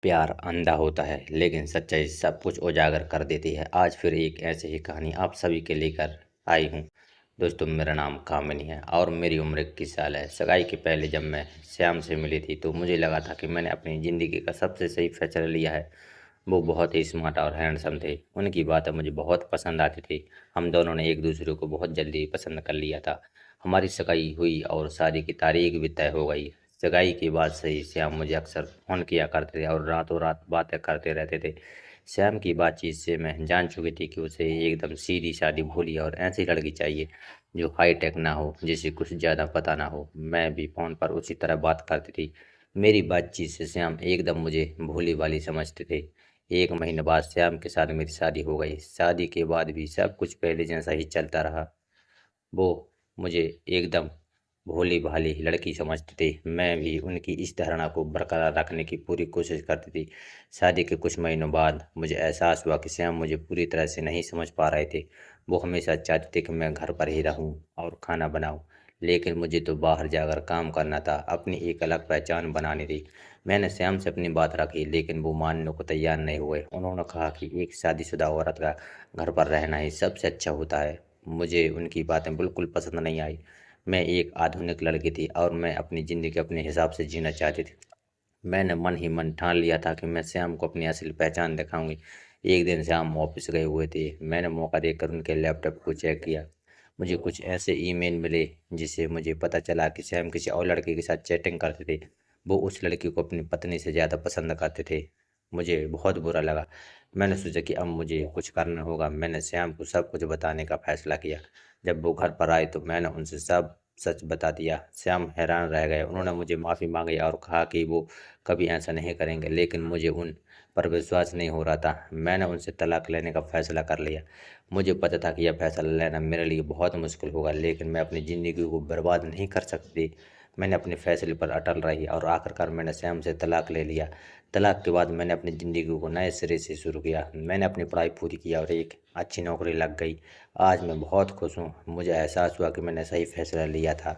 प्यार अंधा होता है लेकिन सच्चाई सब कुछ उजागर कर देती है। आज फिर एक ऐसी ही कहानी आप सभी के लेकर आई हूँ। दोस्तों, मेरा नाम कामिनी है और मेरी उम्र 21 साल है। सगाई के पहले जब मैं श्याम से मिली थी तो मुझे लगा था कि मैंने अपनी ज़िंदगी का सबसे सही फैसला लिया है। वो बहुत ही स्मार्ट और हैंडसम थे। उनकी बातें मुझे बहुत पसंद आती थी। हम दोनों ने एक दूसरे को बहुत जल्दी पसंद कर लिया था। हमारी सगाई हुई और शादी की तारीख भी तय हो गई। सगाई के बाद से ही श्याम मुझे अक्सर फ़ोन किया करते थे और रातों रात बातें करते रहते थे। श्याम की बातचीत से मैं जान चुकी थी कि उसे एकदम सीधी सादी भोली और ऐसी लड़की चाहिए जो हाई टेक ना हो, जिसे कुछ ज़्यादा पता ना हो। मैं भी फ़ोन पर उसी तरह बात करती थी। मेरी बातचीत से श्याम एकदम मुझे भोली वाली समझते थे। 1 महीने बाद श्याम के साथ मेरी शादी हो गई। शादी के बाद भी सब कुछ पहले जैसा ही चलता रहा। वो मुझे एकदम भोली-भाली लड़की समझती थी। मैं भी उनकी इस धारणा को बरकरार रखने की पूरी कोशिश करती थी। शादी के कुछ महीनों बाद मुझे एहसास हुआ कि श्याम मुझे पूरी तरह से नहीं समझ पा रहे थे। वो हमेशा चाहते थे कि मैं घर पर ही रहूं और खाना बनाऊं, लेकिन मुझे तो बाहर जाकर काम करना था, अपनी एक अलग पहचान बनानी थी। मैंने श्याम से अपनी बात रखी, लेकिन वो मानने को तैयार नहीं हुए। उन्होंने कहा कि एक शादीशुदा औरत का घर पर रहना ही सबसे अच्छा होता है। मुझे उनकी बातें बिल्कुल पसंद नहीं आई। मैं एक आधुनिक लड़की थी और मैं अपनी ज़िंदगी अपने हिसाब से जीना चाहती थी। मैंने मन ही मन ठान लिया था कि मैं श्याम को अपनी असली पहचान दिखाऊंगी। एक दिन श्याम ऑफिस गए हुए थे। मैंने मौका देकर उनके लैपटॉप को चेक किया। मुझे कुछ ऐसे ईमेल मिले जिससे मुझे पता चला कि श्याम किसी और लड़के के साथ चैटिंग करते थे। वो उस लड़की को अपनी पत्नी से ज़्यादा पसंद करते थे। मुझे बहुत बुरा लगा। मैंने सोचा कि अब मुझे कुछ करना होगा। मैंने श्याम को सब कुछ बताने का फैसला किया। जब वो घर पर आए तो मैंने उनसे सब सच बता दिया। श्याम हैरान रह गए। उन्होंने मुझे माफ़ी मांगी और कहा कि वो कभी ऐसा नहीं करेंगे, लेकिन मुझे उन पर विश्वास नहीं हो रहा था। मैंने उनसे तलाक लेने का फैसला कर लिया। मुझे पता था कि यह फैसला लेना मेरे लिए बहुत मुश्किल होगा, लेकिन मैं अपनी ज़िंदगी को बर्बाद नहीं कर सकती। मैंने अपने फैसले पर अटल रही और आखिरकार मैंने श्याम से तलाक ले लिया। तलाक के बाद मैंने अपनी ज़िंदगी को नए सिरे से शुरू किया। मैंने अपनी पढ़ाई पूरी की और एक अच्छी नौकरी लग गई। आज मैं बहुत खुश हूँ। मुझे एहसास हुआ कि मैंने सही फैसला लिया था।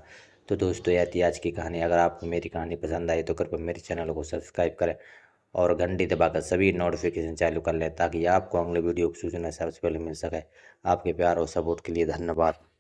तो दोस्तों, यह थी आज की कहानी। अगर आपको मेरी कहानी पसंद आई तो कृपया मेरे चैनल को सब्सक्राइब करें और घंटी दबाकर सभी नोटिफिकेशन चालू कर लें ताकि आपको अगले वीडियो की सूचना सबसे पहले मिल सके। आपके प्यार और सपोर्ट के लिए धन्यवाद।